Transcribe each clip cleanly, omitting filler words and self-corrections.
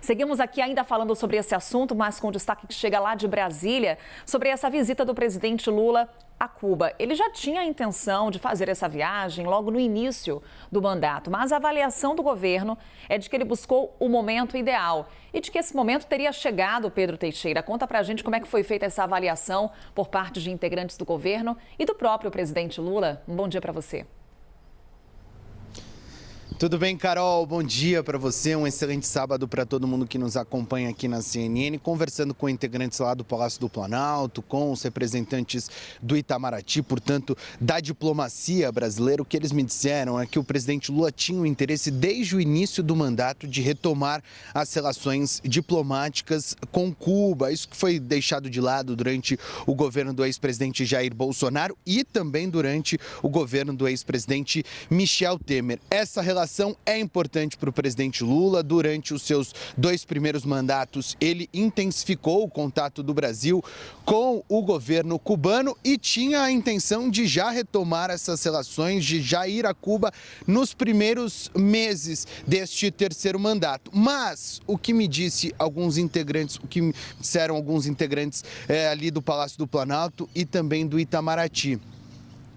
Seguimos aqui ainda falando sobre esse assunto, mas com destaque que chega lá de Brasília, sobre essa visita do presidente Lula a Cuba. Ele já tinha a intenção de fazer essa viagem logo no início do mandato, mas a avaliação do governo é de que ele buscou o momento ideal e de que esse momento teria chegado. Pedro Teixeira, conta pra gente como é que foi feita essa avaliação por parte de integrantes do governo e do próprio presidente Lula. Um bom dia para você. Tudo bem, Carol? Bom dia para você, um excelente sábado para todo mundo que nos acompanha aqui na CNN, conversando com integrantes lá do Palácio do Planalto, com os representantes do Itamaraty, portanto, da diplomacia brasileira. O que eles me disseram é que o presidente Lula tinha o interesse desde o início do mandato de retomar as relações diplomáticas com Cuba. Isso que foi deixado de lado durante o governo do ex-presidente Jair Bolsonaro e também durante o governo do ex-presidente Michel Temer. Essa relação é importante para o presidente Lula. Durante os seus 2 primeiros mandatos, ele intensificou o contato do Brasil com o governo cubano e tinha a intenção de já retomar essas relações, de já ir a Cuba nos primeiros meses deste 3º mandato. Mas o que me disse alguns integrantes, o que me disseram alguns integrantes ali do Palácio do Planalto e também do Itamaraty,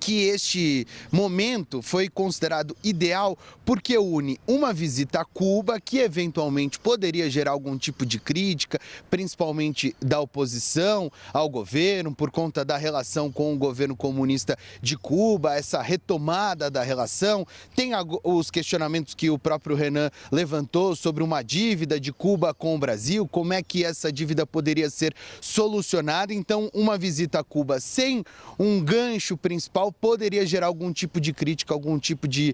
que este momento foi considerado ideal porque une uma visita a Cuba, que eventualmente poderia gerar algum tipo de crítica, principalmente da oposição ao governo, por conta da relação com o governo comunista de Cuba, essa retomada da relação. Tem os questionamentos que o próprio Renan levantou sobre uma dívida de Cuba com o Brasil, como é que essa dívida poderia ser solucionada. Então, uma visita a Cuba sem um gancho principal poderia gerar algum tipo de crítica, algum tipo de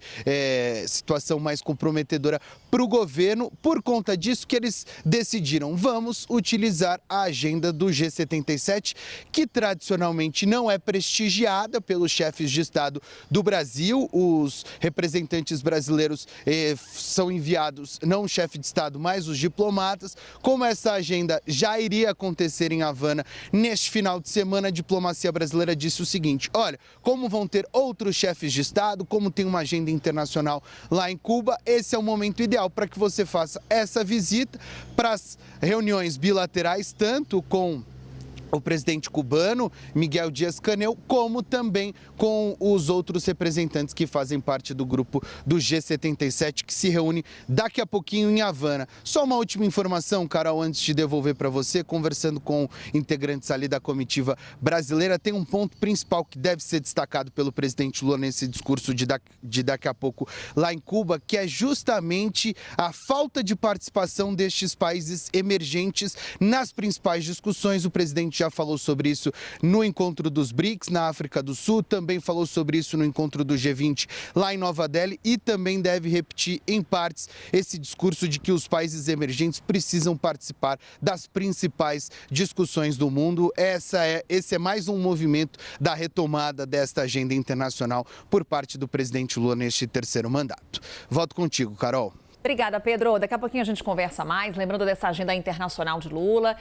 situação mais comprometedora para o governo. Por conta disso que eles decidiram, vamos utilizar a agenda do G77, que tradicionalmente não é prestigiada pelos chefes de Estado do Brasil. Os representantes brasileiros são enviados, não o chefe de Estado, mas os diplomatas. Como essa agenda já iria acontecer em Havana neste final de semana, a diplomacia brasileira disse o seguinte: olha, como vão ter outros chefes de Estado, como tem uma agenda internacional lá em Cuba, esse é o momento ideal para que você faça essa visita para as reuniões bilaterais, tanto com o presidente cubano, Miguel Díaz-Canel, como também com os outros representantes que fazem parte do grupo do G77, que se reúne daqui a pouquinho em Havana. Só uma última informação, Carol, antes de devolver para você, conversando com integrantes ali da comitiva brasileira, tem um ponto principal que deve ser destacado pelo presidente Lula nesse discurso de daqui a pouco lá em Cuba, que é justamente a falta de participação destes países emergentes nas principais discussões. O presidente já falou sobre isso no encontro dos BRICS na África do Sul, também falou sobre isso no encontro do G20 lá em Nova Delhi e também deve repetir em partes esse discurso de que os países emergentes precisam participar das principais discussões do mundo. Esse é mais um movimento da retomada desta agenda internacional por parte do presidente Lula neste 3º mandato. Volto contigo, Carol. Obrigada, Pedro. Daqui a pouquinho a gente conversa mais, lembrando dessa agenda internacional de Lula.